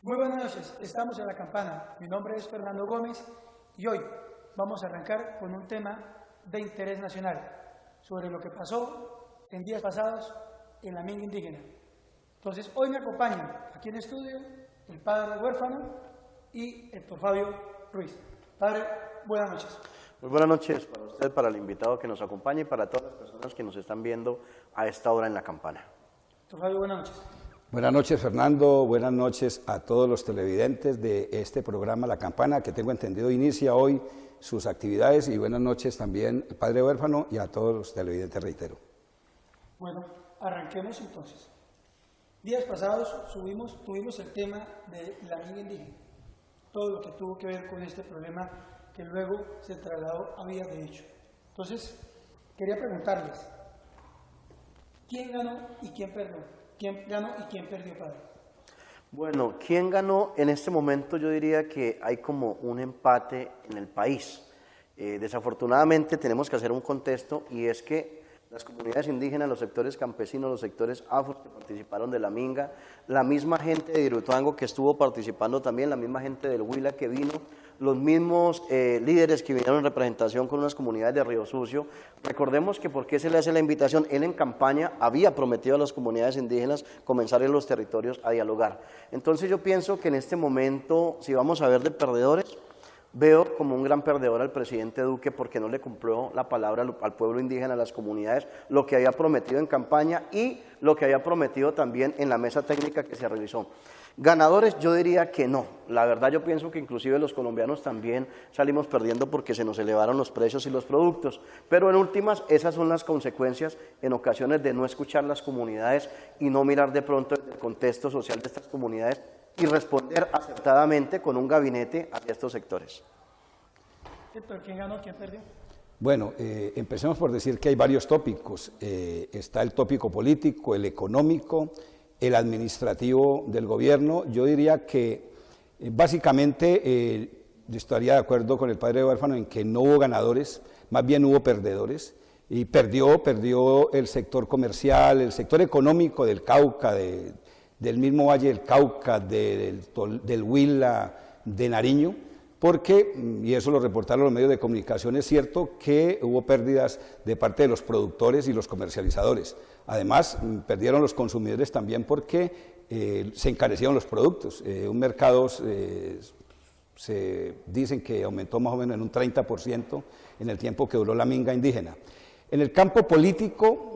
Muy buenas noches, estamos en La Campana. Mi nombre es Fernando Gómez y hoy vamos a arrancar con un tema de interés nacional sobre lo que pasó en días pasados en la minga indígena. Entonces, hoy me acompañan aquí en el estudio el padre huérfano y Héctor Fabio Ruiz. Padre, buenas noches. Muy buenas noches para usted, para el invitado que nos acompaña y para todas las personas que nos están viendo a esta hora en La Campana. Héctor Fabio, buenas noches. Buenas noches, Fernando. Buenas noches a todos los televidentes de este programa La Campana, que tengo entendido inicia hoy sus actividades, y buenas noches también al padre huérfano y a todos los televidentes, reitero. Bueno, arranquemos entonces. Días pasados tuvimos el tema de la minga indígena, todo lo que tuvo que ver con este problema que luego se trasladó a vías de hecho. Entonces, quería preguntarles, ¿quién ganó y quién perdió? ¿Quién ganó y quién perdió, padre? Bueno, ¿quién ganó? En este momento yo diría que hay como un empate en el país. Desafortunadamente tenemos que hacer un contexto, y es que las comunidades indígenas, los sectores campesinos, los sectores afros que participaron de la minga, la misma gente de Irutuango que estuvo participando también, la misma gente del Huila que vino, los mismos líderes que vinieron en representación con unas comunidades de Río Sucio. Recordemos que por qué se le hace la invitación, él en campaña había prometido a las comunidades indígenas comenzar en los territorios a dialogar. Entonces yo pienso que en este momento, si vamos a ver de perdedores, veo como un gran perdedor al presidente Duque, porque no le cumplió la palabra al pueblo indígena, a las comunidades, lo que había prometido en campaña y lo que había prometido también en la mesa técnica que se realizó. Ganadores, yo diría que no. La verdad yo pienso que inclusive los colombianos también salimos perdiendo porque se nos elevaron los precios y los productos. Pero en últimas, esas son las consecuencias en ocasiones de no escuchar las comunidades y no mirar de pronto el contexto social de estas comunidades y responder acertadamente con un gabinete a estos sectores. Héctor, ¿quién ganó, quién perdió? Bueno, empecemos por decir que hay varios tópicos. Está el tópico político, el económico, el administrativo del gobierno. Yo diría que básicamente yo estaría de acuerdo con el padre huérfano en que no hubo ganadores, más bien hubo perdedores, y perdió el sector comercial, el sector económico del Cauca, del mismo Valle del Cauca, del Huila, de Nariño, porque, y eso lo reportaron los medios de comunicación, es cierto que hubo pérdidas de parte de los productores y los comercializadores. Además, perdieron los consumidores también porque se encarecieron los productos. Un mercado se dicen que aumentó más o menos en un 30% en el tiempo que duró la minga indígena. En el campo político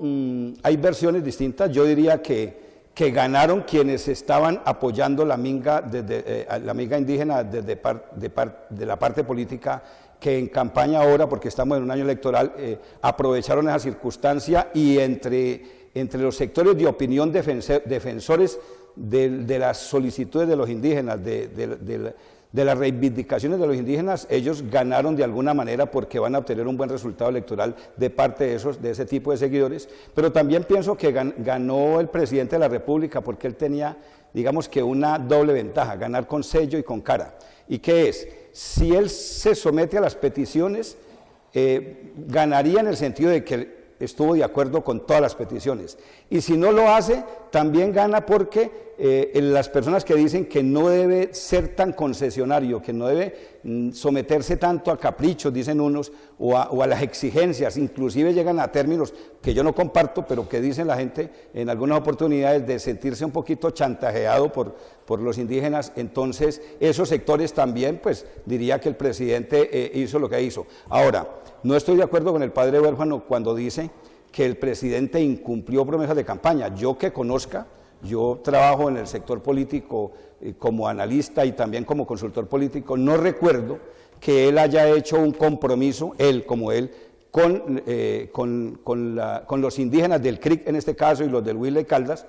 hay versiones distintas. Yo diría que ganaron quienes estaban apoyando la minga indígena de la parte política, que en campaña ahora, porque estamos en un año electoral, aprovecharon esa circunstancia, y entre los sectores de opinión defensores de las solicitudes de los indígenas, de las reivindicaciones de los indígenas, ellos ganaron de alguna manera porque van a obtener un buen resultado electoral de parte de ese tipo de seguidores. Pero también pienso que ganó el presidente de la República, porque él tenía, digamos que una doble ventaja: ganar con sello y con cara. ¿Y qué es? Si él se somete a las peticiones, ganaría en el sentido de que estuvo de acuerdo con todas las peticiones, y si no lo hace, también gana porque las personas que dicen que no debe ser tan concesionario, que no debe someterse tanto a caprichos, dicen unos, o a las exigencias, inclusive llegan a términos que yo no comparto, pero que dicen la gente en algunas oportunidades, de sentirse un poquito chantajeado por los indígenas. Entonces esos sectores también, pues diría que el presidente hizo lo que hizo. Ahora, no estoy de acuerdo con el padre huérfano cuando dice que el presidente incumplió promesas de campaña. Yo que conozca, yo trabajo en el sector político como analista y también como consultor político, no recuerdo que él haya hecho un compromiso, él como él, con los indígenas del CRIC en este caso y los del Huila y Caldas.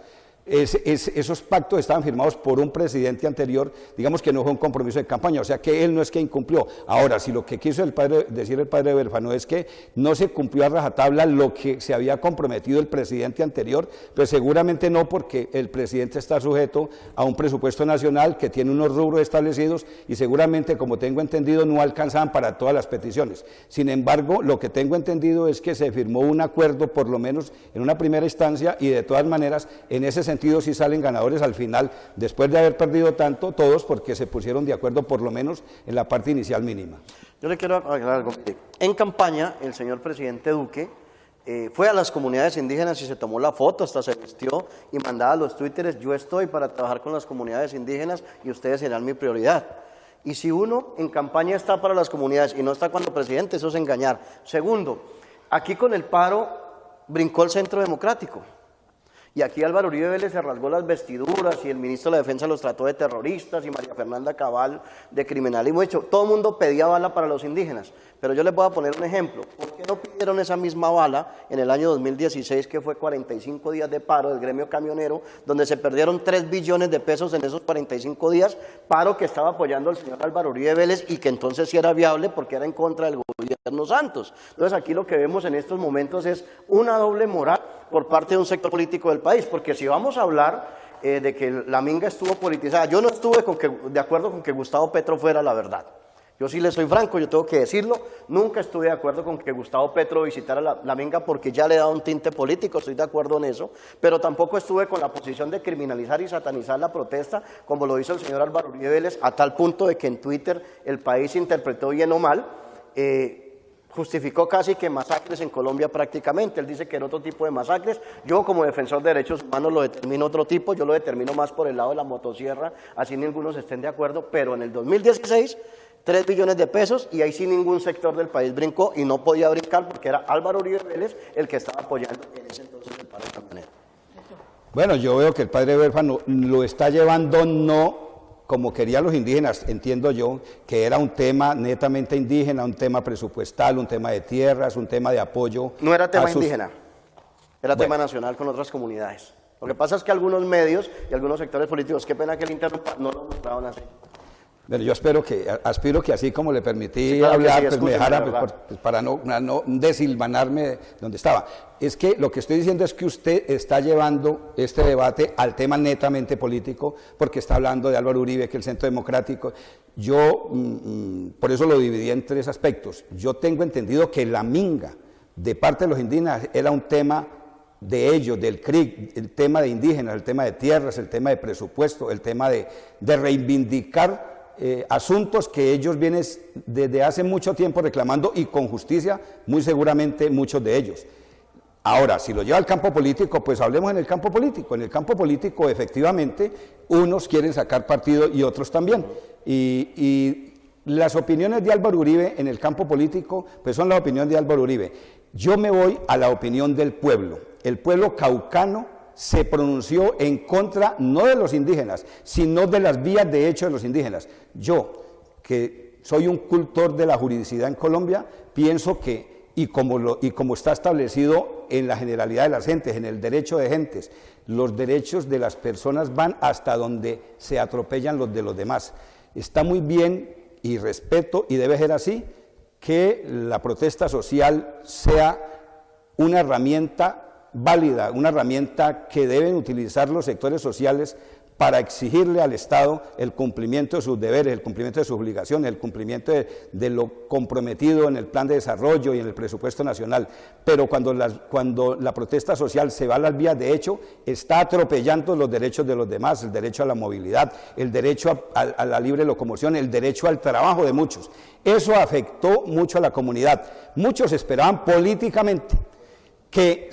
Esos pactos estaban firmados por un presidente anterior, digamos que no fue un compromiso de campaña, o sea que él no es que incumplió. Ahora, si lo que quiso decir el padre huérfano es que no se cumplió a rajatabla lo que se había comprometido el presidente anterior, pues seguramente no, porque el presidente está sujeto a un presupuesto nacional que tiene unos rubros establecidos y seguramente, como tengo entendido, no alcanzaban para todas las peticiones. Sin embargo, lo que tengo entendido es que se firmó un acuerdo, por lo menos en una primera instancia, y de todas maneras, en ese sentido, sentido sí salen ganadores al final, después de haber perdido tanto, todos porque se pusieron de acuerdo por lo menos en la parte inicial mínima. Yo le quiero aclarar algo. En campaña, el señor presidente Duque fue a las comunidades indígenas y se tomó la foto, hasta se vistió y mandaba los twitteres: yo estoy para trabajar con las comunidades indígenas y ustedes serán mi prioridad. Y si uno en campaña está para las comunidades y no está cuando presidente, eso es engañar. Segundo, aquí con el paro brincó el Centro Democrático. Y aquí Álvaro Uribe Vélez se rasgó las vestiduras y el ministro de la Defensa los trató de terroristas y María Fernanda Cabal de criminalismo. De hecho, todo el mundo pedía bala para los indígenas. Pero yo les voy a poner un ejemplo. ¿Por qué no pidieron esa misma bala en el año 2016, que fue 45 días de paro del gremio camionero, donde se perdieron 3 billones de pesos en esos 45 días, paro que estaba apoyando el señor Álvaro Uribe Vélez y que entonces sí era viable porque era en contra del gobierno Santos? Entonces aquí lo que vemos en estos momentos es una doble moral por parte de un sector político del país, porque si vamos a hablar de que la minga estuvo politizada, yo no estuve de acuerdo con que Gustavo Petro fuera, la verdad. Yo sí le soy franco, yo tengo que decirlo, nunca estuve de acuerdo con que Gustavo Petro visitara la minga porque ya le da un tinte político, estoy de acuerdo en eso, pero tampoco estuve con la posición de criminalizar y satanizar la protesta, como lo hizo el señor Álvaro Uribe Vélez, a tal punto de que en Twitter el país interpretó bien o mal, justificó casi que masacres en Colombia prácticamente. Él dice que era otro tipo de masacres. Yo como defensor de derechos humanos lo determino otro tipo, yo lo determino más por el lado de la motosierra, así ningunos estén de acuerdo, pero en el 2016, 3 billones de pesos y ahí sí ningún sector del país brincó y no podía brincar porque era Álvaro Uribe Vélez el que estaba apoyando en ese entonces el paro camionero. Bueno, yo veo que el padre huérfano lo está llevando no como querían los indígenas, entiendo yo, que era un tema netamente indígena, un tema presupuestal, un tema de tierras, un tema de apoyo. No era tema indígena, era tema nacional con otras comunidades. Lo que pasa es que algunos medios y algunos sectores políticos, qué pena que el interrumpa, no lo mostraban así. Bueno, yo aspiro que así como le permití claro hablar, sí, pues me dejara, pues, para no desilvanarme donde estaba. Es que lo que estoy diciendo es que usted está llevando este debate al tema netamente político, porque está hablando de Álvaro Uribe, que el Centro Democrático. Yo, por eso lo dividí en 3 aspectos. Yo tengo entendido que la minga de parte de los indígenas era un tema de ellos, del CRIC, el tema de indígenas, el tema de tierras, el tema de presupuesto, el tema de reivindicar asuntos que ellos vienen desde hace mucho tiempo reclamando y con justicia, muy seguramente muchos de ellos. Ahora, si lo lleva al campo político, pues hablemos en el campo político. En el campo político, efectivamente, unos quieren sacar partido y otros también. Y las opiniones de Álvaro Uribe en el campo político, pues son la opinión de Álvaro Uribe. Yo me voy a la opinión del pueblo. El pueblo caucano se pronunció en contra, no de los indígenas, sino de las vías de hecho de los indígenas. Yo, que soy un cultor de la juridicidad en Colombia, pienso que, y como está establecido en la generalidad de las gentes, en el derecho de gentes, los derechos de las personas van hasta donde se atropellan los de los demás. Está muy bien, y respeto, y debe ser así, que la protesta social sea una herramienta válida, una herramienta que deben utilizar los sectores sociales para exigirle al Estado el cumplimiento de sus deberes, el cumplimiento de sus obligaciones, el cumplimiento de lo comprometido en el plan de desarrollo y en el presupuesto nacional. Pero cuando la protesta social se va a las vías de hecho, está atropellando los derechos de los demás, el derecho a la movilidad, el derecho a la libre locomoción, el derecho al trabajo de muchos. Eso afectó mucho a la comunidad. Muchos esperaban políticamente que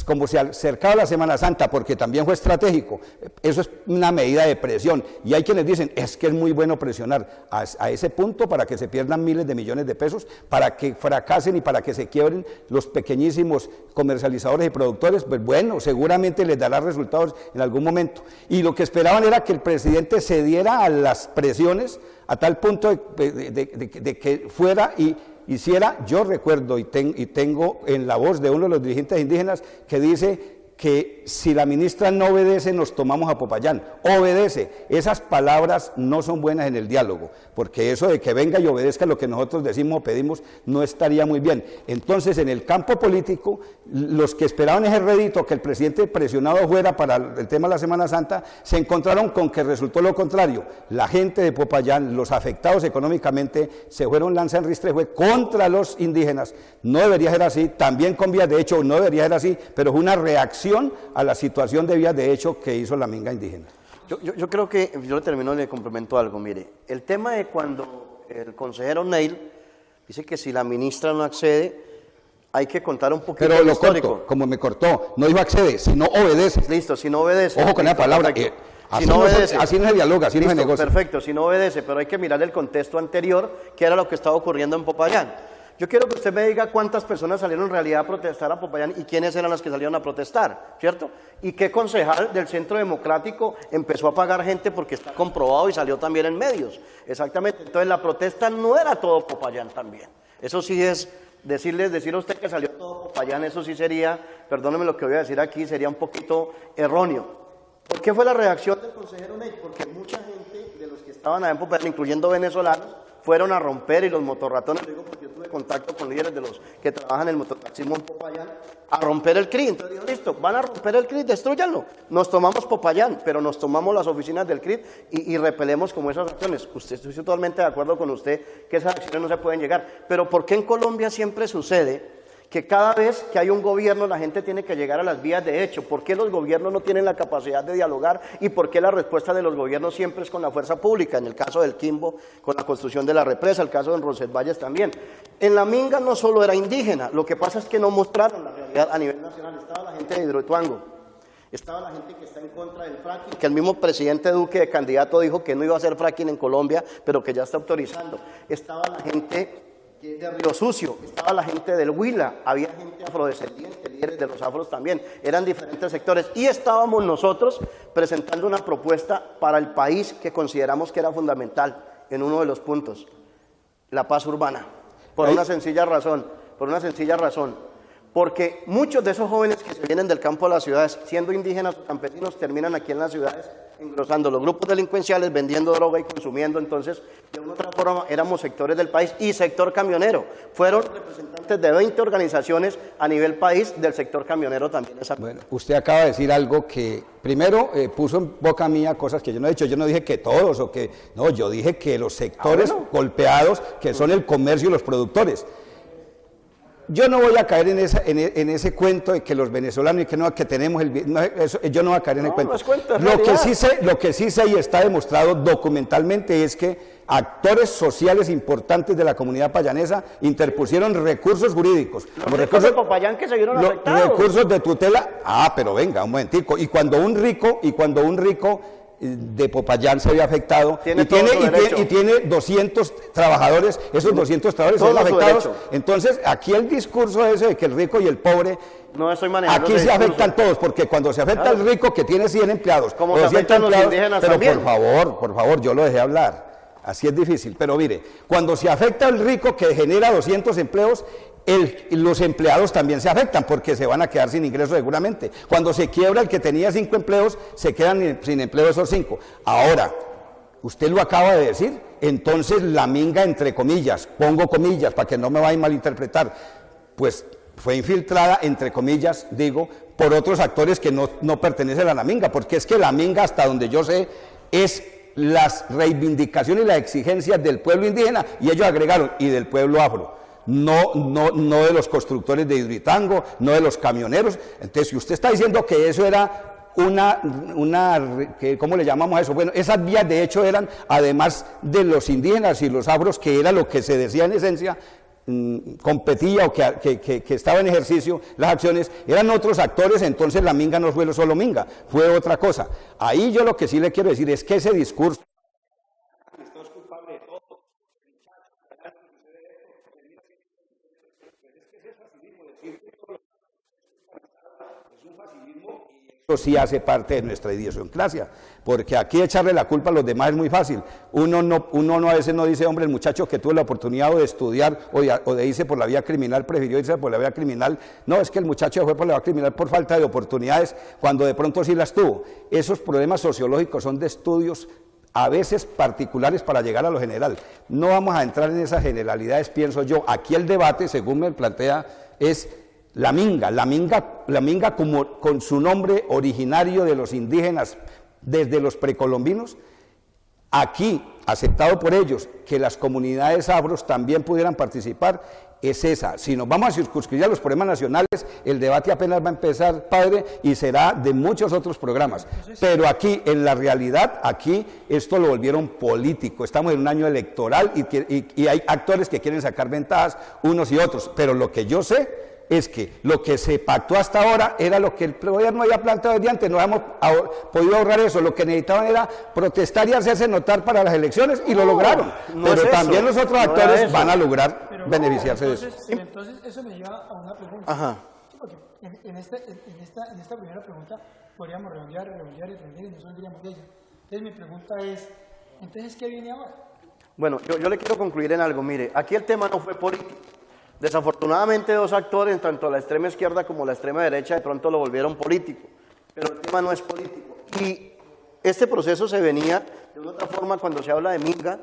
como se acercaba la Semana Santa, porque también fue estratégico, eso es una medida de presión, y hay quienes dicen, es que es muy bueno presionar a ese punto para que se pierdan miles de millones de pesos, para que fracasen y para que se quiebren los pequeñísimos comercializadores y productores. Pues bueno, seguramente les dará resultados en algún momento, y lo que esperaban era que el presidente cediera a las presiones a tal punto de que fuera y hiciera. Yo recuerdo y tengo en la voz de uno de los dirigentes indígenas que dice que si la ministra no obedece, nos tomamos a Popayán. Obedece. Esas palabras no son buenas en el diálogo, porque eso de que venga y obedezca lo que nosotros decimos o pedimos no estaría muy bien. Entonces, en el campo político, los que esperaban ese rédito, que el presidente presionado fuera para el tema de la Semana Santa, se encontraron con que resultó lo contrario. La gente de Popayán, los afectados económicamente, se fueron lanza en ristre, fue contra los indígenas. No debería ser así, también con vías de hecho no debería ser así, pero fue una reacción solución a la situación de vías de hecho que hizo la minga indígena. Yo creo que, yo le termino y le complemento algo, mire, el tema de cuando el consejero Neil dice que si la ministra no accede, hay que contar un poquito Pero el lo histórico. corto, como me cortó, no dijo accede, sino obedece. Listo, si no obedece. Ojo con esa palabra, así, Si no no obedece. así no se dialoga, así no se Listo, negocia. perfecto, si no obedece, pero hay que mirar el contexto anterior, que era lo que estaba ocurriendo en Popayán. Yo quiero que usted me diga cuántas personas salieron en realidad a protestar a Popayán y quiénes eran las que salieron a protestar, ¿cierto? Y qué concejal del Centro Democrático empezó a pagar gente porque está comprobado y salió también en medios. Exactamente, entonces la protesta no era todo Popayán también. Eso sí es decir a usted que salió todo Popayán, eso sí sería, perdóneme lo que voy a decir aquí, sería un poquito erróneo. ¿Por qué fue la reacción del consejero Ney? Porque mucha gente de los que estaban allá en Popayán, incluyendo venezolanos, fueron a romper, y los motorratones, digo porque yo tuve contacto con líderes de los que trabajan en el mototaxismo en Popayán, a romper el CRID. Entonces dijo, listo, van a romper el CRID, destrúyanlo. Nos tomamos Popayán, pero nos tomamos las oficinas del CRID y repelemos como esas acciones. Estoy totalmente de acuerdo con usted que esas acciones no se pueden llegar. Pero ¿por qué en Colombia siempre sucede que cada vez que hay un gobierno la gente tiene que llegar a las vías de hecho? ¿Por qué los gobiernos no tienen la capacidad de dialogar y por qué la respuesta de los gobiernos siempre es con la fuerza pública? En el caso del Quimbo, con la construcción de la represa, el caso de Roncesvalles también. En la minga no solo era indígena, lo que pasa es que no mostraron la realidad a nivel nacional. Estaba la gente de Hidroituango, estaba la gente que está en contra del fracking, que el mismo presidente Duque de candidato dijo que no iba a hacer fracking en Colombia, pero que ya está autorizando. Estaba la gente de Río Sucio, estaba la gente del Huila, había gente afrodescendiente, líderes de los afros también, eran diferentes sectores, y estábamos nosotros presentando una propuesta para el país que consideramos que era fundamental en uno de los puntos, la paz urbana, por una sencilla razón, porque muchos de esos jóvenes que se vienen del campo a las ciudades, siendo indígenas o campesinos, terminan aquí en las ciudades engrosando los grupos delincuenciales, vendiendo droga y consumiendo. Entonces, de una u otra forma, éramos sectores del país y sector camionero. Fueron representantes de 20 organizaciones a nivel país del sector camionero también. Bueno, usted acaba de decir algo que, primero, puso en boca mía cosas que yo no he dicho. Yo no dije que todos o que, no, yo dije que los sectores golpeados, que son el comercio y los productores. Yo no voy a caer en ese cuento de que los venezolanos y que no, que tenemos yo no voy a caer en el cuento. Lo que sí sé y está demostrado documentalmente es que actores sociales importantes de la comunidad payanesa interpusieron recursos jurídicos. Los recursos de Popayán que se vieron afectados. Recursos de tutela. Pero venga, un momentico. Y cuando un rico de Popayán se había afectado y tiene 200 trabajadores, esos 200 trabajadores se ven afectados. Entonces, aquí el discurso ese de que el rico y el pobre, no estoy manejando aquí se afectan todos, porque cuando se afecta el rico que tiene 100 empleados, como se afectan los indígenas pero también. por favor, yo lo dejé hablar. Así es difícil, pero mire, cuando se afecta el rico que genera 200 empleos, los empleados también se afectan porque se van a quedar sin ingresos seguramente. Cuando se quiebra el que tenía 5 empleos, se quedan sin empleo esos 5. Ahora, usted lo acaba de decir, entonces la minga, entre comillas, pongo comillas para que no me vayan a malinterpretar, pues fue infiltrada, entre comillas, digo, por otros actores que no pertenecen a la minga, porque es que la minga, hasta donde yo sé, es las reivindicaciones y las exigencias del pueblo indígena, y ellos agregaron, y del pueblo afro. No de los constructores de Hidroituango, no de los camioneros. Entonces, si usted está diciendo que eso era ¿cómo le llamamos a eso? Bueno, esas vías de hecho eran, además de los indígenas y los afros, que era lo que se decía en esencia, competía o que estaba en ejercicio las acciones, eran otros actores. Entonces la minga no fue solo minga, fue otra cosa. Ahí yo lo que sí le quiero decir es que ese discurso sí hace parte de nuestra idiosincrasia, porque aquí echarle la culpa a los demás es muy fácil. Uno a veces no dice, hombre, el muchacho que tuvo la oportunidad de estudiar o de irse por la vía criminal, prefirió irse por la vía criminal. No, es que el muchacho fue por la vía criminal por falta de oportunidades, cuando de pronto sí las tuvo. Esos problemas sociológicos son de estudios a veces particulares para llegar a lo general. No vamos a entrar en esas generalidades, pienso yo. Aquí el debate, según me plantea, es la minga como con su nombre originario de los indígenas desde los precolombinos, aquí aceptado por ellos, que las comunidades afros también pudieran participar, es esa. Si nos vamos a circunscribir a los problemas nacionales, el debate apenas va a empezar, padre, y será de muchos otros programas. Pero aquí, en la realidad, aquí esto lo volvieron político. Estamos en un año electoral y hay actores que quieren sacar ventajas unos y otros. Pero lo que yo sé es que lo que se pactó hasta ahora era lo que el gobierno había planteado desde antes, no hemos podido ahorrar eso, lo que necesitaban era protestar y hacerse notar para las elecciones y lo lograron, pero también los otros actores van a lograr beneficiarse de eso. Entonces eso me lleva a una pregunta. Ajá. Sí, porque en esta primera pregunta podríamos redondear y no saldríamos de ella. Entonces mi pregunta es, entonces ¿qué viene ahora? Bueno, yo le quiero concluir en algo, mire, aquí el tema no fue político. Desafortunadamente dos actores, tanto la extrema izquierda como la extrema derecha, de pronto lo volvieron político, pero el tema no es político. Y este proceso se venía de una otra forma cuando se habla de minga.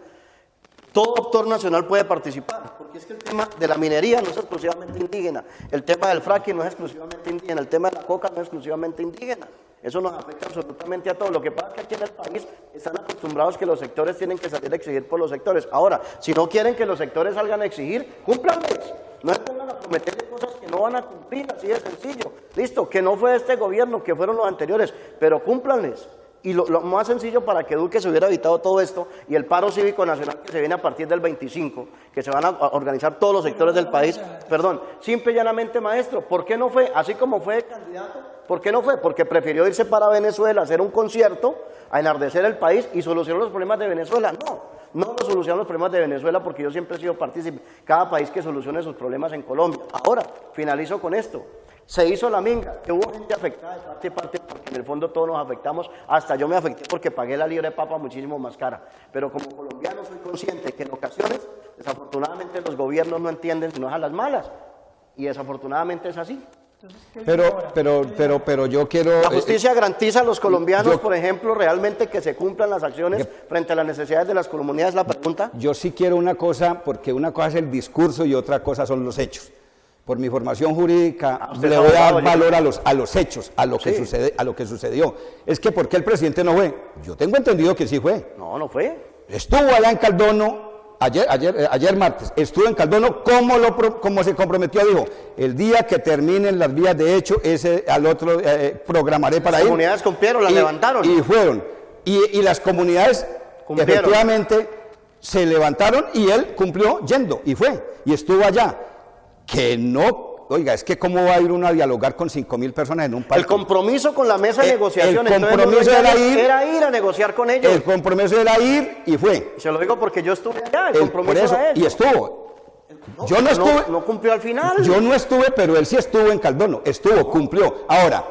Todo actor nacional puede participar, porque es que el tema de la minería no es exclusivamente indígena, el tema del fracking no es exclusivamente indígena, el tema de la coca no es exclusivamente indígena. Eso nos afecta absolutamente a todos. Lo que pasa es que aquí en el país están acostumbrados que los sectores tienen que salir a exigir por los sectores. Ahora, si no quieren que los sectores salgan a exigir, cúmplanles. No se pongan a prometerle cosas que no van a cumplir, así de sencillo. Listo, que no fue este gobierno, que fueron los anteriores, pero cúmplanles. Y lo más sencillo para que Duque se hubiera evitado todo esto y el paro cívico nacional que se viene a partir del 25, que se van a organizar todos los sectores del país, perdón, simple y llanamente, maestro, ¿por qué no fue? Así como fue candidato, ¿por qué no fue? Porque prefirió irse para Venezuela, hacer un concierto, a enardecer el país y solucionar los problemas de Venezuela. No solucionan los problemas de Venezuela porque yo siempre he sido partícipe, cada país que solucione sus problemas en Colombia. Ahora, finalizo con esto. Se hizo la minga, que hubo gente afectada de parte y parte, porque en el fondo todos nos afectamos, hasta yo me afecté porque pagué la libra de papa muchísimo más cara. Pero como colombiano soy consciente que en ocasiones, desafortunadamente los gobiernos no entienden sino a las malas, y desafortunadamente es así. Pero yo quiero... La justicia garantiza a los colombianos, por ejemplo, realmente que se cumplan las acciones frente a las necesidades de las comunidades, la pregunta. Yo sí quiero una cosa, porque una cosa es el discurso y otra cosa son los hechos. Por mi formación jurídica le voy a dar valor a los hechos, a lo que sucedió. Es que ¿por qué el presidente no fue? Yo tengo entendido que sí fue. No fue. Estuvo allá en Caldono, ayer martes, estuvo en Caldono, como se comprometió, dijo, el día que terminen las vías de hecho, al otro programaré para ir. Las comunidades cumplieron, las levantaron. Y fueron. Y las comunidades efectivamente se levantaron y él cumplió yendo y fue. Y estuvo allá. Que no, oiga, es que cómo va a ir uno a dialogar con 5.000 personas en un parque. El compromiso con la mesa de negociación, el compromiso era ir a negociar con ellos. El compromiso era ir y fue. Se lo digo porque yo estuve allá, el compromiso era eso. Y estuvo. Yo no estuve. No cumplió al final. Yo no estuve, pero él sí estuvo en Caldono, cumplió. Ahora,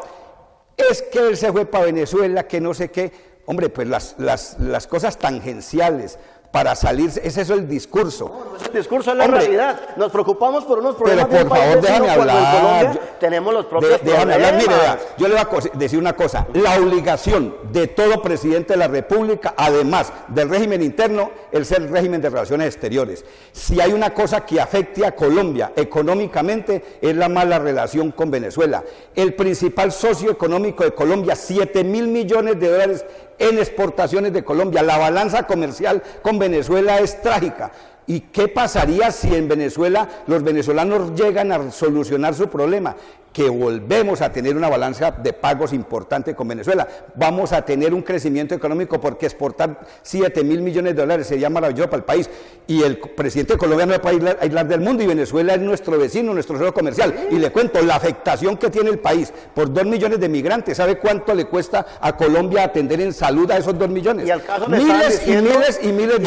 es que él se fue para Venezuela, que no sé qué. Hombre, pues las cosas tangenciales para salir, es eso el discurso. No es el discurso, es la realidad. Nos preocupamos por unos problemas. Pero por favor, déjame hablar. En Colombia tenemos los propios problemas. Déjame hablar, mire, yo le voy a decir una cosa. La obligación de todo presidente de la República, además del régimen interno, es el régimen de relaciones exteriores. Si hay una cosa que afecte a Colombia económicamente, es la mala relación con Venezuela. El principal socio económico de Colombia, 7.000 millones de dólares en exportaciones de Colombia. La balanza comercial con Venezuela es trágica. ¿Y qué pasaría si en Venezuela los venezolanos llegan a solucionar su problema? Que volvemos a tener una balanza de pagos importante con Venezuela. Vamos a tener un crecimiento económico porque exportar 7.000 millones de dólares sería maravilloso para el país. Y el presidente de Colombia no es para aislar del mundo y Venezuela es nuestro vecino, nuestro socio comercial. Y le cuento, la afectación que tiene el país por 2 millones de migrantes, ¿sabe cuánto le cuesta a Colombia atender en salud a esos 2 millones? Y al caso miles y miles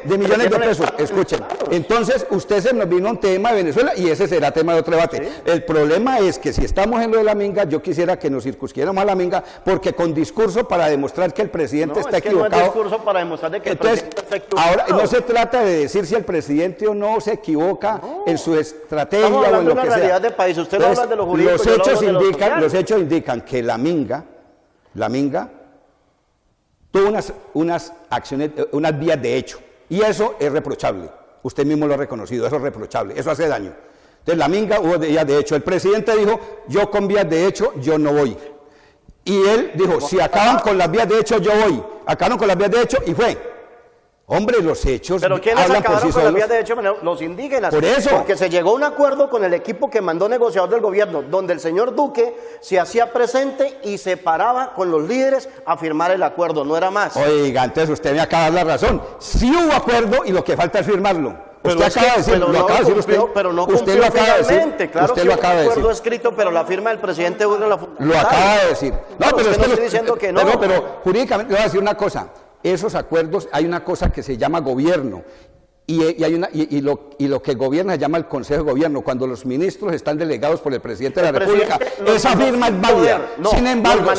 de millones de pesos. Escuchen, entonces usted se nos vino un tema de Venezuela y ese será tema de otro debate. ¿Sí? El problema es que si estamos en lo de la minga, yo quisiera que nos circunscribiéramos a la minga, porque con discurso para demostrar que el presidente está equivocado. No es discurso para demostrar de que entonces, el presidente está equivocado. Ahora no se trata de decir si el presidente o no se equivoca en su estrategia o en lo que sea. La realidad del país. Usted entonces, no habla de lo jurídico, los hechos indican que la minga tuvo unas acciones, unas vías de hecho, y eso es reprochable. Usted mismo lo ha reconocido, eso es reprochable, eso hace daño. Entonces la minga hubo vías de hecho. El presidente dijo, yo con vías de hecho, yo no voy. Y él dijo, si acaban con las vías de hecho, yo voy. Acabaron con las vías de hecho y fue. Hombre, los hechos Pero ¿quiénes hablan por acabaron sí con las solos. vías de derechos humanos? Los indígenas. Por eso. Porque se llegó a un acuerdo con el equipo que mandó negociador del gobierno, donde el señor Duque se hacía presente y se paraba con los líderes a firmar el acuerdo, no era más. Oiga, entonces usted me acaba de dar la razón. Sí hubo acuerdo y lo que falta es firmarlo. Pero Usted es acaba que- de decir, pero lo no acaba de decir usted. cumplió, pero no Usted cumplió lo acaba de decir. finalmente. Claro Usted que lo hubo acaba un de acuerdo decir. escrito, pero la firma del presidente Duque la fundamental. Lo acaba de decir. No, es que no estoy diciendo que no. Pero jurídicamente le voy a decir una cosa. Esos acuerdos, hay una cosa que se llama gobierno. Y lo que gobierna se llama el Consejo de Gobierno. Cuando los ministros están delegados por el presidente de la República, esa firma es válida. Sin embargo,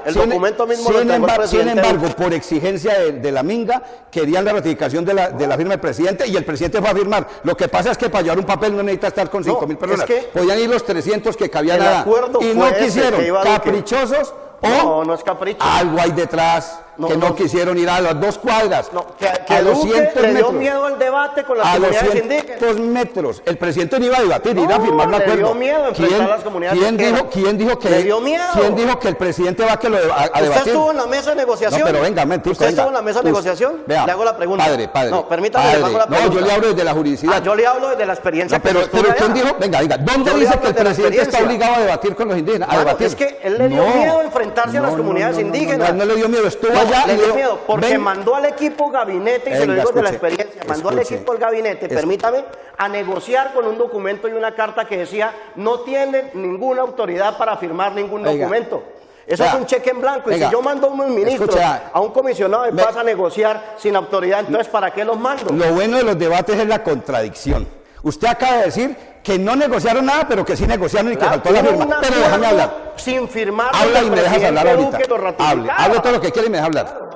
el documento mismo lo entregó el presidente. por exigencia de la Minga, querían la ratificación de la firma del presidente y el presidente fue a firmar. Lo que pasa es que para llevar un papel no necesita estar con 5.000 personas. Es que podían ir los 300 que cabían el allá. acuerdo Y fue no ese, quisieron, que iba Duque. caprichosos No, o no es capricho. algo hay detrás. No, que no no. quisieron ir a las 2 cuadras, No, que a los Duque 100 le dio metros. miedo al debate con las A los comunidades indígenas. 200 metros. El presidente no iba a debatir, No, iba a firmar un le acuerdo. dio miedo enfrentar a las comunidades indígenas. ¿Quién dijo que Le dio miedo. ¿Quién dijo que el presidente va a ¿Usted debatir? estuvo en la mesa de negociación? No, pero venga, mentira. ¿Usted estuvo en la mesa de negociación? Vea, Le hago la pregunta. Padre. No, permítame, le padre, hago la pregunta. No, yo le hablo desde la juridicidad. Yo le hablo desde la experiencia. No, pero estuve ¿quién allá. dijo? Venga, ¿dónde Yo le dice hablo que el de la presidente está experiencia. obligado a debatir con los indígenas? A Mano, debatir. es que él le dio miedo a enfrentarse a las comunidades indígenas. No le dio miedo, estuvo No, allá. le y dio dijo, miedo porque ven. mandó al equipo gabinete, y se lo Venga, digo de la escuche, experiencia, mandó al escuche. equipo del gabinete, permítame, a negociar con un documento y una carta que decía no tiene ninguna autoridad para firmar ningún Venga. documento. Eso Vea. es un cheque en blanco. Y Venga. si yo mando a un ministro, Escucha. a un comisionado de paz a negociar sin autoridad, entonces ¿para qué los mando? Lo bueno de los debates es la contradicción. Usted acaba de decir que no negociaron nada, pero que sí negociaron y que faltó la Hubo firma. un Pero déjame acuerdo hablar. sin firmar. Habla y me dejas hablar ahorita. Duque lo ratificaba. Hable todo lo que quiere y me deja hablar.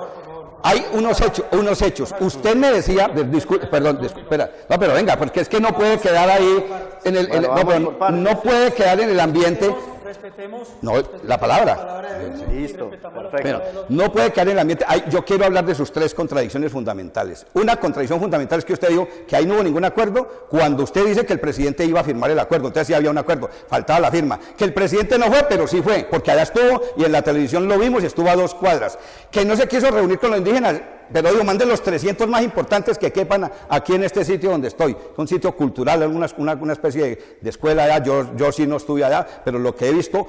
Hay unos hechos. Usted me decía, espera, no, pero venga, porque es que no puede quedar ahí en el, Bueno, no, vamos pero por partes. no puede quedar en el ambiente. Respetemos No, la palabra. Listo, perfecto. Pero no puede quedar en el ambiente. Yo quiero hablar de sus 3 contradicciones fundamentales. Una contradicción fundamental es que usted dijo que ahí no hubo ningún acuerdo cuando usted dice que el presidente iba a firmar el acuerdo. Entonces sí había un acuerdo, faltaba la firma. Que el presidente no fue, pero sí fue, porque allá estuvo y en la televisión lo vimos y estuvo a 2 cuadras. Que no se quiso reunir con los indígenas, pero digo, manden los 300 más importantes que quepan aquí en este sitio donde estoy. Es un sitio cultural, una especie de escuela allá. Yo sí no estuve allá, pero lo que he visto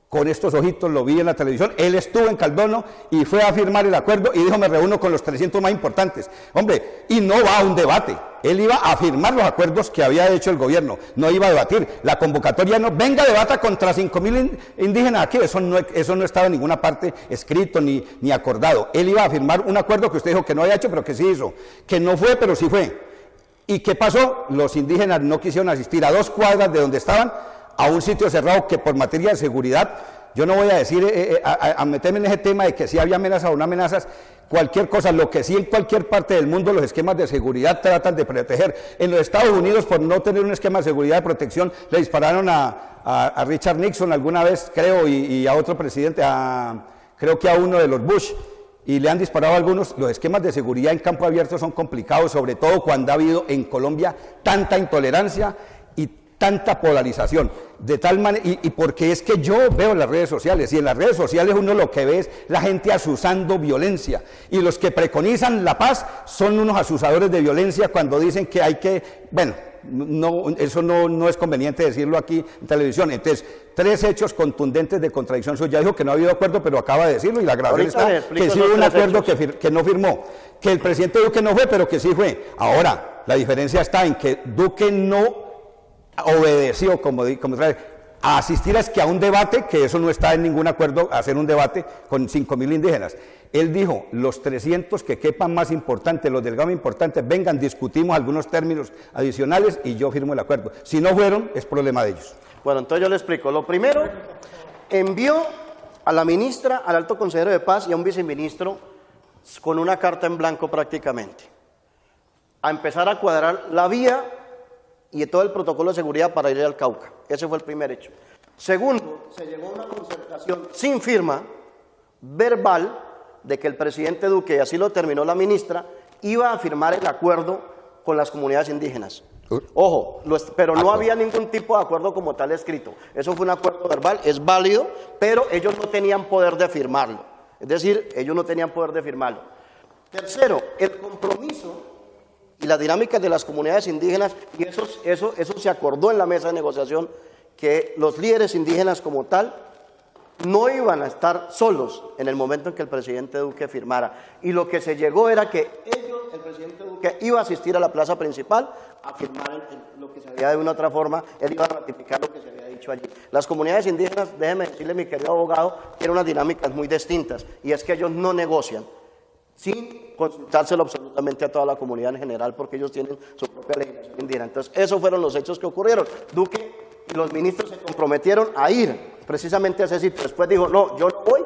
con estos ojitos, lo vi en la televisión. Él estuvo en Caldono y fue a firmar el acuerdo y dijo, me reúno con los 300 más importantes. Hombre, y no va a un debate. Él iba a firmar los acuerdos que había hecho el gobierno, no iba a debatir. La convocatoria no, venga, debata contra 5.000 indígenas aquí. Eso no estaba en ninguna parte escrito ni acordado. Él iba a firmar un acuerdo que usted dijo que no había hecho, pero que sí hizo. Que no fue, pero sí fue. ¿Y qué pasó? Los indígenas no quisieron asistir a 2 cuadras de donde estaban, a un sitio cerrado que por materia de seguridad, yo no voy a decir, a meterme en ese tema de que si había amenazas o no amenazas, cualquier cosa, lo que sí en cualquier parte del mundo los esquemas de seguridad tratan de proteger. En los Estados Unidos, por no tener un esquema de seguridad de protección, le dispararon a Richard Nixon alguna vez, creo, y a otro presidente, creo que a uno de los Bush, y le han disparado a algunos. Los esquemas de seguridad en campo abierto son complicados, sobre todo cuando ha habido en Colombia tanta intolerancia y tanta polarización, de tal manera, y porque es que yo veo las redes sociales, y en las redes sociales uno lo que ve es la gente asusando violencia, y los que preconizan la paz son unos asusadores de violencia cuando dicen que hay que, bueno, eso no es conveniente decirlo aquí en televisión. Entonces, 3 hechos contundentes de contradicción suya. Dijo que no ha habido acuerdo, pero acaba de decirlo, y la grabación está, que sí hubo un acuerdo que no firmó, que el presidente Duque no fue, pero que sí fue. Ahora, la diferencia está en que Duque no obedeció, como trae, a asistir a un debate, que eso no está en ningún acuerdo, hacer un debate con 5.000 indígenas. Él dijo, los 300 que quepan más importantes, los del GAM importantes, vengan, discutimos algunos términos adicionales y yo firmo el acuerdo. Si no fueron, es problema de ellos. Bueno, entonces yo le explico. Lo primero, envió a la ministra, al alto consejero de paz y a un viceministro con una carta en blanco prácticamente, a empezar a cuadrar la vía y todo el protocolo de seguridad para ir al Cauca. Ese fue el primer hecho. Segundo, se llegó a una concertación sin firma, verbal, de que el presidente Duque, y así lo terminó la ministra, iba a firmar el acuerdo con las comunidades indígenas. Ojo, pero no había ningún tipo de acuerdo como tal escrito. Eso fue un acuerdo verbal, es válido, pero ellos no tenían poder de firmarlo. Es decir, ellos no tenían poder de firmarlo. Tercero, el compromiso y las dinámicas de las comunidades indígenas, y eso se acordó en la mesa de negociación, que los líderes indígenas como tal no iban a estar solos en el momento en que el presidente Duque firmara. Y lo que se llegó era que el presidente Duque iba a asistir a la plaza principal a firmar lo que se había de una u otra forma, él iba a ratificar lo que se había dicho allí. Las comunidades indígenas, déjeme decirle, mi querido abogado, tienen unas dinámicas muy distintas, y es que ellos no negocian sin consultárselo absolutamente a toda la comunidad en general, porque ellos tienen su propia legislación indígena. Entonces, esos fueron los hechos que ocurrieron. Duque y los ministros se comprometieron a ir precisamente a ese sitio. Después dijo, no, yo no voy,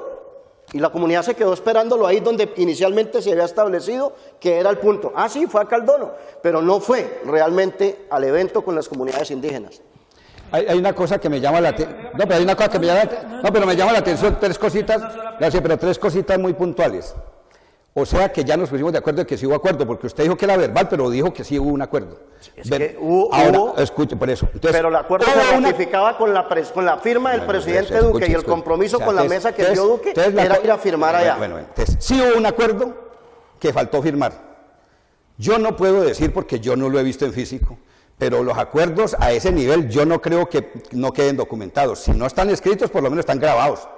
y la comunidad se quedó esperándolo ahí donde inicialmente se había establecido que era el punto. Ah, sí, fue a Caldono, pero no fue realmente al evento con las comunidades indígenas. Hay una cosa que me llama la atención, me llama la atención, tres cositas muy puntuales. O sea que ya nos pusimos de acuerdo de que sí hubo acuerdo, porque usted dijo que era verbal, pero dijo que sí hubo un acuerdo. Escuche, por eso. Entonces, pero el acuerdo se ratificaba con la firma del presidente Duque, y el compromiso con la mesa que dio Duque era ir a firmar allá. Entonces, sí hubo un acuerdo que faltó firmar. Yo no puedo decir, porque yo no lo he visto en físico, pero los acuerdos a ese nivel yo no creo que no queden documentados. Si no están escritos, por lo menos están grabados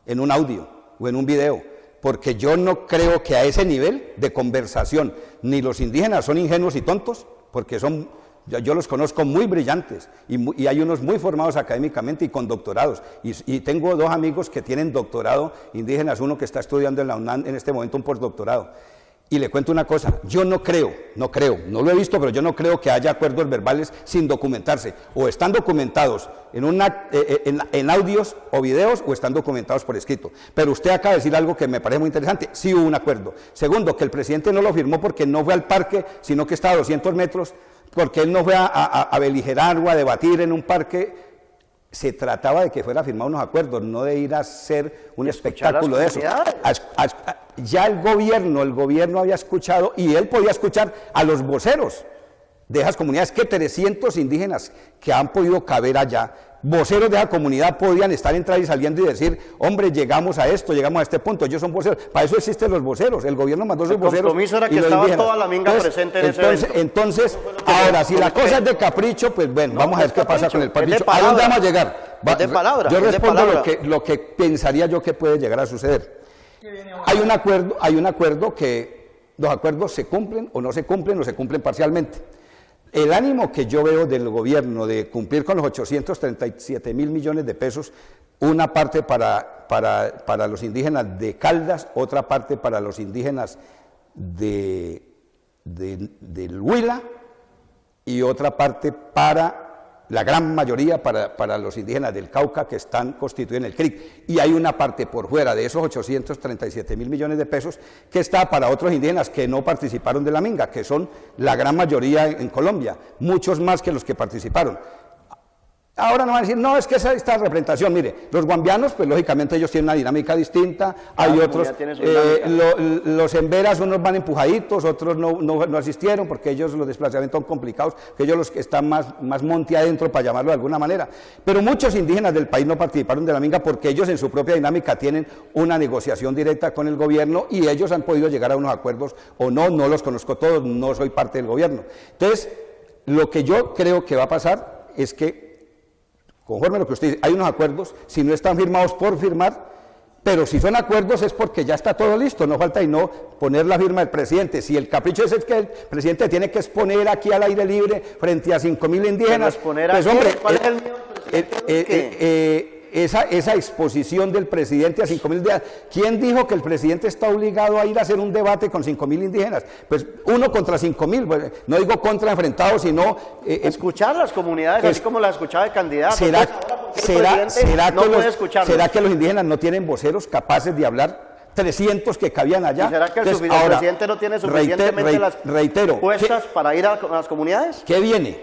en un audio o en un video. Porque yo no creo que a ese nivel de conversación, ni los indígenas son ingenuos y tontos, porque yo los conozco muy brillantes, y hay unos muy formados académicamente y con doctorados, y tengo dos amigos que tienen doctorado indígenas, uno que está estudiando en la UNAM en este momento un postdoctorado. Y le cuento una cosa, yo no lo he visto, pero yo no creo que haya acuerdos verbales sin documentarse. O están documentados en audios o videos, o están documentados por escrito. Pero usted acaba de decir algo que me parece muy interesante, sí hubo un acuerdo. Segundo, que el presidente no lo firmó porque no fue al parque, sino que estaba a 200 metros, porque él no fue a beligerar o a debatir en un parque. Se trataba de que fuera a firmar unos acuerdos, no de ir a hacer un espectáculo de eso. Ya el gobierno había escuchado, y él podía escuchar a los voceros de esas comunidades, que 300 indígenas que han podido caber allá, voceros de esa comunidad podían estar entrando y saliendo y decir, hombre, llegamos a esto, llegamos a este punto, ellos son voceros. Para eso existen los voceros, el gobierno mandó sus voceros. El compromiso era que estaba toda la minga presente en ese evento. Entonces, ahora, si la cosa es de capricho, pues bueno, vamos a ver qué pasa con el capricho. ¿A dónde vamos a llegar? Yo respondo lo que pensaría yo que puede llegar a suceder. Hay un acuerdo que los acuerdos se cumplen o no se cumplen, o se cumplen parcialmente. El ánimo que yo veo del gobierno de cumplir con los 837.000 millones de pesos, una parte para los indígenas de Caldas, otra parte para los indígenas del Huila, y otra parte para la gran mayoría para los indígenas del Cauca, que están constituidos en el CRIC, y hay una parte por fuera de esos 837.000 millones de pesos que está para otros indígenas que no participaron de la minga, que son la gran mayoría en Colombia, muchos más que los que participaron. Ahora no van a decir, no, es que esta representación, mire, los guambianos, pues lógicamente ellos tienen una dinámica distinta, hay otros, los emberas, unos van empujaditos, otros no asistieron, porque ellos los desplazamientos son complicados, que ellos los que están más monte adentro, para llamarlo de alguna manera. Pero muchos indígenas del país no participaron de la minga, porque ellos en su propia dinámica tienen una negociación directa con el gobierno, y ellos han podido llegar a unos acuerdos, o no los conozco todos, no soy parte del gobierno. Entonces, lo que yo creo que va a pasar es que, conforme a lo que usted dice, hay unos acuerdos, si no están firmados por firmar, pero si son acuerdos es porque ya está todo listo, no falta y no poner la firma del presidente. Si el capricho es que el presidente tiene que exponer aquí al aire libre frente a 5.000 indígenas, pues hombre, esa exposición del presidente a 5.000 indígenas, ¿quién dijo que el presidente está obligado a ir a hacer un debate con 5.000 indígenas? Pues uno contra 5.000, no digo contra enfrentados, sino... escuchar a las comunidades, así como las escuchaba el candidato. ¿Será que los indígenas no tienen voceros capaces de hablar? 300 que cabían allá. ¿Y será que el presidente no tiene suficientemente las puestas para ir a las comunidades? ¿Qué viene?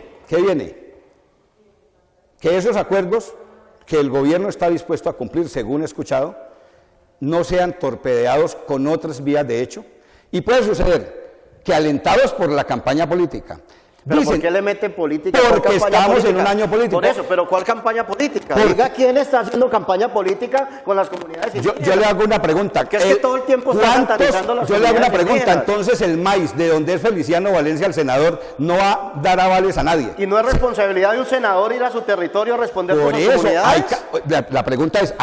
Que esos acuerdos que el gobierno está dispuesto a cumplir, según he escuchado, no sean torpedeados con otras vías de hecho, y puede suceder que, alentados por la campaña política, ¿Pero Dicen, por qué le mete política? porque estamos en un año político. Por eso, pero ¿cuál campaña política? Diga quién está haciendo campaña política con las comunidades indígenas. Yo le hago una pregunta. Que es que todo el tiempo está satanizando las Yo le hago una comunidades pregunta. indígenas. Entonces, el maíz, de donde es Feliciano Valencia, el senador, no va a dar avales a nadie. Y no es responsabilidad de un senador ir a su territorio a responder por sus Eso, comunidades. la pregunta es,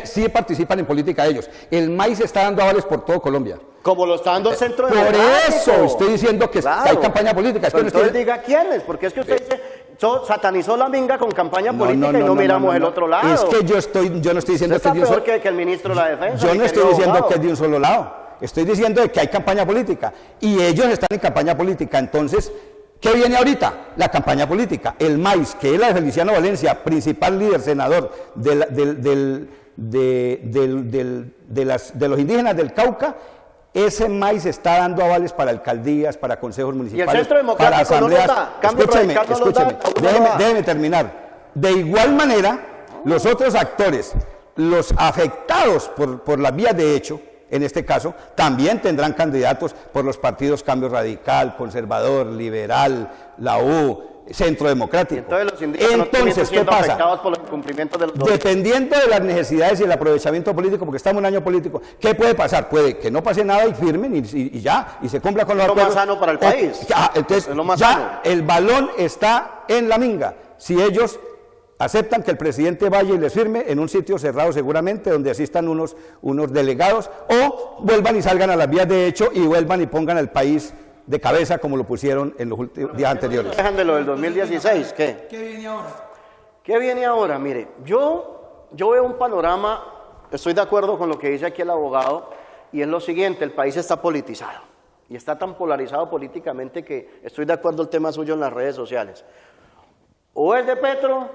sí participan en política ellos. El maíz está dando avales por todo Colombia. Como lo está dando el Centro Por Democrático. eso estoy diciendo que Claro. hay campaña política. Es que Pero no entonces estoy- diga quiénes, porque es que usted dice, satanizó la minga con campaña política y no miramos el otro lado. Es que yo no estoy diciendo Usted que está es de un peor solo... que el ministro de la Defensa. Yo mi no estoy querido diciendo abogado. que es de un solo lado. Estoy diciendo de que hay campaña política. Y ellos están en campaña política. Entonces, ¿qué viene ahorita? La campaña política. El maíz, que es la de Feliciano Valencia, principal líder, senador de los indígenas del Cauca, ese maíz está dando avales para alcaldías, para consejos municipales, Centro Democrático para asambleas. no los da? ¿Cambio Escúcheme, Radical no los da? escúcheme. ¿A uno lo da? Déjeme terminar. De igual manera, los otros actores, los afectados por las vías de hecho, en este caso, también tendrán candidatos por los partidos Cambio Radical, Conservador, Liberal, la U, Centro Democrático. Entonces los indígenas Entonces, no ¿qué siendo pasa? afectados por los incumplimientos de los dos. Dependiendo de las necesidades y el aprovechamiento político, porque estamos en un año político, ¿qué puede pasar? Puede que no pase nada y firmen y ya, y se cumpla con los Es lo más acuerdos. sano para el país. Entonces, Es lo más ya sano. el balón está en la minga. Si ellos aceptan que el presidente vaya y les firme en un sitio cerrado seguramente, donde asistan unos delegados, o vuelvan y salgan a las vías de hecho y vuelvan y pongan al país de cabeza como lo pusieron en los últimos días anteriores. Dejan de lo del 2016, ¿qué? ¿Qué viene ahora? ¿Qué viene ahora? Mire, yo veo un panorama, estoy de acuerdo con lo que dice aquí el abogado, y es lo siguiente, el país está politizado, y está tan polarizado políticamente que estoy de acuerdo el tema suyo en las redes sociales. O es de Petro,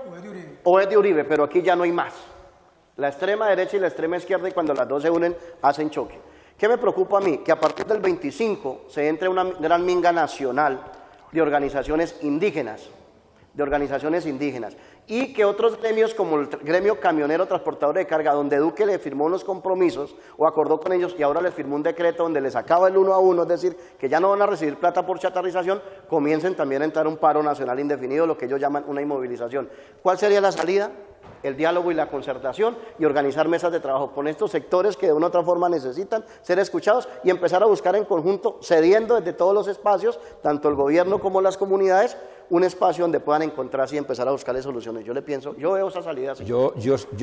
o es de Uribe, pero aquí ya no hay más. La extrema derecha y la extrema izquierda, y cuando las dos se unen, hacen choque. ¿Qué me preocupa a mí? Que a partir del 25 se entre una gran minga nacional de organizaciones indígenas, y que otros gremios como el gremio camionero transportador de carga, donde Duque le firmó unos compromisos o acordó con ellos y ahora les firmó un decreto donde les acaba el 1 a 1, es decir, que ya no van a recibir plata por chatarrización, comiencen también a entrar un paro nacional indefinido, lo que ellos llaman una inmovilización. ¿Cuál sería la salida? El diálogo y la concertación y organizar mesas de trabajo con estos sectores que de una u otra forma necesitan ser escuchados y empezar a buscar en conjunto, cediendo desde todos los espacios, tanto el gobierno como las comunidades, un espacio donde puedan encontrarse y empezar a buscarle soluciones. Yo veo esa salida así. Yo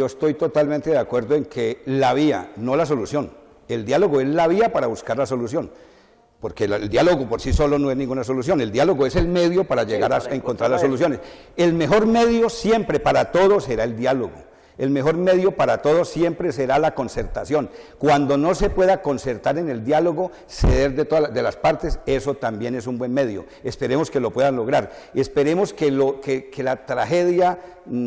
estoy totalmente de acuerdo en que la vía, no la solución. El diálogo es la vía para buscar la solución. Porque el diálogo por sí solo no es ninguna solución, el diálogo es el medio para llegar a encontrar las soluciones. El mejor medio siempre para todos será el diálogo, el mejor medio para todos siempre será la concertación. Cuando no se pueda concertar en el diálogo, ceder de las partes, eso también es un buen medio. Esperemos que lo puedan lograr, esperemos que la tragedia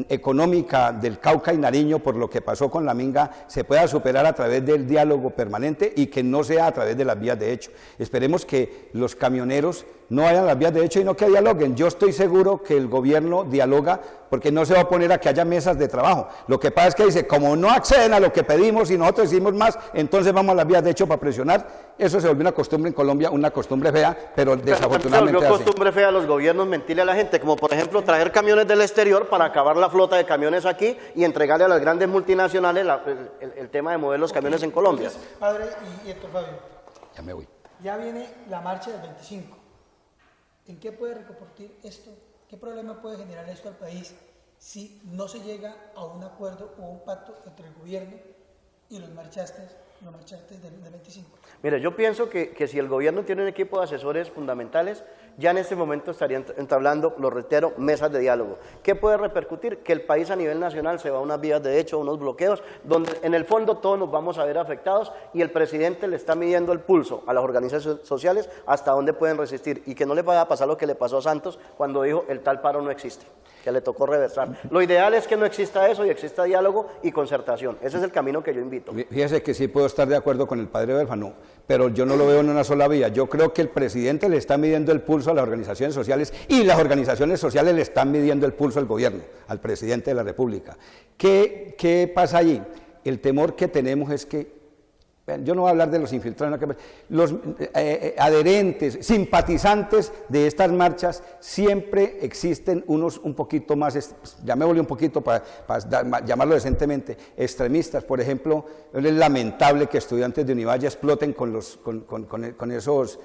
económica del Cauca y Nariño por lo que pasó con la minga se pueda superar a través del diálogo permanente y que no sea a través de las vías de hecho. Esperemos que los camioneros no vayan a las vías de hecho y no que dialoguen. Yo estoy seguro que el gobierno dialoga porque no se va a oponer a que haya mesas de trabajo. Lo que pasa es que dice, como no acceden a lo que pedimos y nosotros decimos más, entonces vamos a las vías de hecho para presionar. Eso se volvió una costumbre en Colombia, una costumbre fea, pero desafortunadamente se volvió costumbre fea a los gobiernos mentirle a la gente, como por ejemplo traer camiones del exterior para acabar la flota de camiones aquí y entregarle a las grandes multinacionales el tema de mover los camiones en Colombia. Entonces, padre y Héctor Fabio, Ya me voy. ya viene la marcha del 25. ¿En qué puede repercutir esto? ¿Qué problema puede generar esto al país si no se llega a un acuerdo o un pacto entre el gobierno y los marchantes del 25? Mire, yo pienso que si el gobierno tiene un equipo de asesores fundamentales, ya en este momento estarían entablando, lo reitero, mesas de diálogo. ¿Qué puede repercutir? Que el país a nivel nacional se va a unas vías de hecho, unos bloqueos, donde en el fondo todos nos vamos a ver afectados y el presidente le está midiendo el pulso a las organizaciones sociales hasta dónde pueden resistir y que no le vaya a pasar lo que le pasó a Santos cuando dijo el tal paro no existe, que le tocó reversar. Lo ideal es que no exista eso y exista diálogo y concertación. Ese es el camino que yo invito. Fíjese que sí puedo estar de acuerdo con el padre Belfano, pero yo no lo veo en una sola vía. Yo creo que el presidente le está midiendo el pulso a las organizaciones sociales y las organizaciones sociales le están midiendo el pulso al gobierno, al presidente de la República. ¿Qué pasa allí? El temor que tenemos es que yo no voy a hablar de los infiltrados, los adherentes, simpatizantes de estas marchas, siempre existen unos un poquito más, llamémosle un poquito para llamarlo decentemente, extremistas. Por ejemplo, es lamentable que estudiantes de Univalle exploten con esos,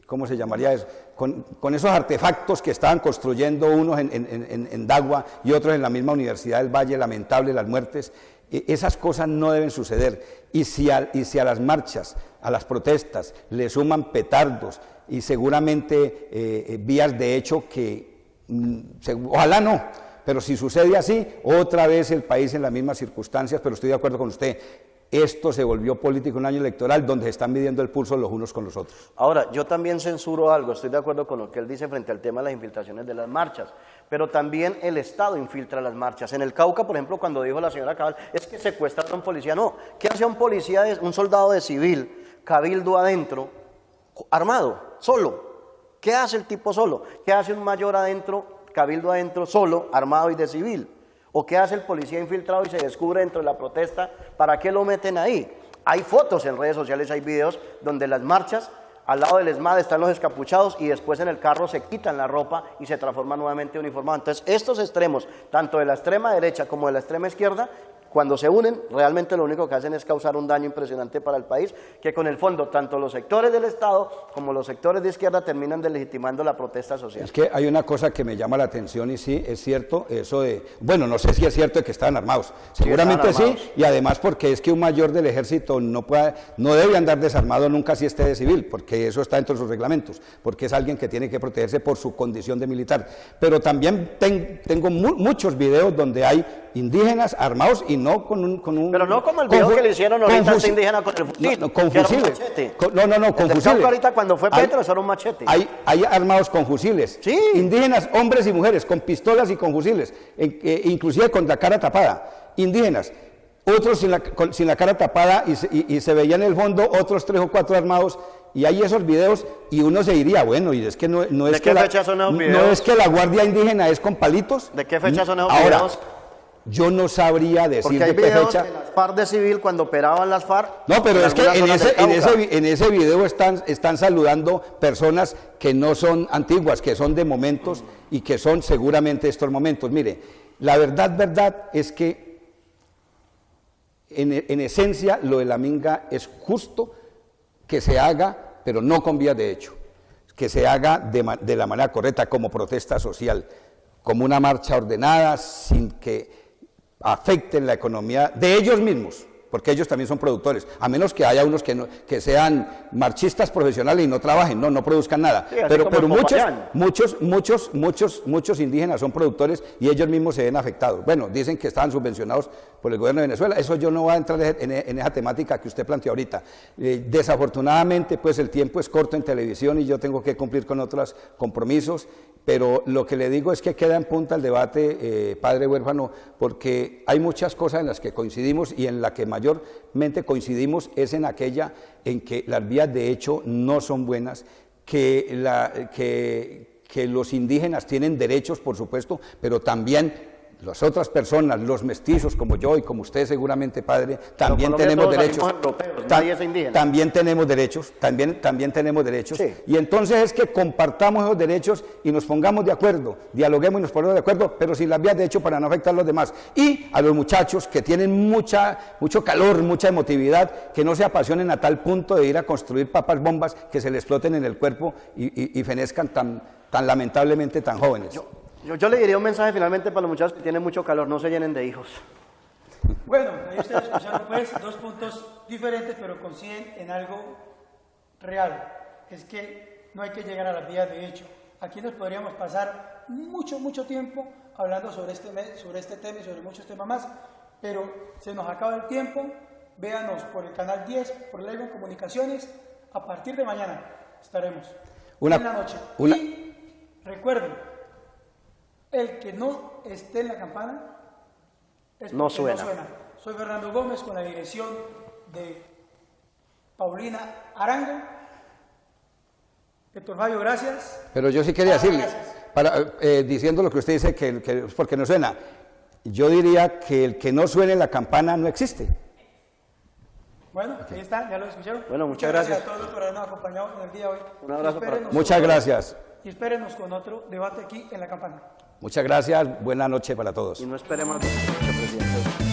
¿cómo se llamaría eso? Con esos artefactos que estaban construyendo unos en Dagua y otros en la misma Universidad del Valle. Lamentable las muertes. Esas cosas no deben suceder, y si a las marchas, a las protestas, le suman petardos y seguramente vías de hecho que, ojalá no, pero si sucede así, otra vez el país en las mismas circunstancias. Pero estoy de acuerdo con usted, esto se volvió político en un año electoral donde se están midiendo el pulso los unos con los otros. Ahora, yo también censuro algo, estoy de acuerdo con lo que él dice frente al tema de las infiltraciones de las marchas, pero también el Estado infiltra las marchas. En el Cauca, por ejemplo, cuando dijo la señora Cabal, es que secuestraron a un policía, no, ¿qué hace un policía, un soldado de civil, cabildo adentro, armado, solo? ¿Qué hace el tipo solo? ¿Qué hace un mayor adentro, cabildo adentro, solo, armado y de civil? ¿O qué hace el policía infiltrado y se descubre dentro de la protesta? ¿Para qué lo meten ahí? Hay fotos en redes sociales, hay videos donde las marchas, al lado del ESMAD están los escapuchados y después en el carro se quitan la ropa y se transforman nuevamente uniformados. Entonces, estos extremos, tanto de la extrema derecha como de la extrema izquierda, cuando se unen, realmente lo único que hacen es causar un daño impresionante para el país, que con el fondo, tanto los sectores del Estado como los sectores de izquierda terminan delegitimando la protesta social. Es que hay una cosa que me llama la atención, y sí, es cierto, eso de, bueno, no sé si es cierto de que estaban armados, seguramente sí, y además porque es que un mayor del ejército no debe andar desarmado nunca si esté de civil, porque eso está dentro de sus reglamentos, porque es alguien que tiene que protegerse por su condición de militar. Pero también tengo muchos videos donde hay indígenas armados y no con un pero no como el video que le hicieron ahorita a este indígena con el fusil, no, con fusiles. Con fusiles. Ahorita cuando fue Petro, eso era un machete. Hay armados con fusiles, sí. Indígenas, hombres y mujeres, con pistolas y con fusiles, inclusive con la cara tapada, indígenas. Otros sin la cara tapada y se veía en el fondo otros 3 o 4 armados, y hay esos videos y uno se diría, bueno, y es que no es ¿De qué fecha son esos videos? No es que la Guardia Indígena es con palitos. ¿De qué fecha son esos Ahora, videos? Yo no sabría decir de qué fecha. De las FARC de civil, cuando operaban las FARC. No, pero es que en ese video están saludando personas que no son antiguas, que son de momentos y que son seguramente estos momentos. Mire, la verdad es que en esencia lo de la minga es justo que se haga, pero no con vías de hecho, que se haga de la manera correcta, como protesta social, como una marcha ordenada, sin que afecten la economía de ellos mismos, porque ellos también son productores, a menos que haya unos que sean marchistas profesionales y no trabajen, no produzcan nada, sí, pero muchos indígenas son productores y ellos mismos se ven afectados. Bueno, dicen que estaban subvencionados por el gobierno de Venezuela, eso yo no voy a entrar en esa temática que usted planteó ahorita. Desafortunadamente, pues el tiempo es corto en televisión y yo tengo que cumplir con otros compromisos, pero lo que le digo es que queda en punta el debate, padre huérfano, porque hay muchas cosas en las que coincidimos, y en la que mayormente coincidimos es en aquella en que las vías de hecho no son buenas, que los indígenas tienen derechos, por supuesto, pero también las otras personas, los mestizos como yo y como usted seguramente, padre, también tenemos derechos. También tenemos derechos, también tenemos derechos. Sí. Y entonces es que compartamos esos derechos y nos pongamos de acuerdo, dialoguemos y nos pongamos de acuerdo, pero sin las vías de hecho para no afectar a los demás. Y a los muchachos que tienen mucho calor, mucha emotividad, que no se apasionen a tal punto de ir a construir papas bombas que se les exploten en el cuerpo y fenezcan tan lamentablemente tan jóvenes. Yo le diría un mensaje finalmente para los muchachos que tienen mucho calor: no se llenen de hijos. Bueno, ahí ustedes escucharon pues 2 puntos diferentes, pero coinciden en algo real. Es que no hay que llegar a las vías de hecho. Aquí nos podríamos pasar mucho tiempo hablando sobre este tema y sobre muchos temas más, pero se nos acaba el tiempo. Véanos por el canal 10, por Lego Comunicaciones. A partir de mañana estaremos en la noche. Y recuerden, el que no esté en la campana es no suena. Soy Fernando Gómez, con la dirección de Paulina Arango. Héctor Fabio, gracias. Pero yo sí quería decirle, diciendo lo que usted dice, que es porque no suena, yo diría que el que no suene la campana no existe. Bueno, ahí está, ya lo escucharon. Bueno, muchas gracias a todos por habernos acompañado en el día de hoy. Un abrazo para todos. Muchas gracias. Y espérenos con otro debate aquí en La Campana. Muchas gracias. Buena noche para todos. y no esperemos, presidente.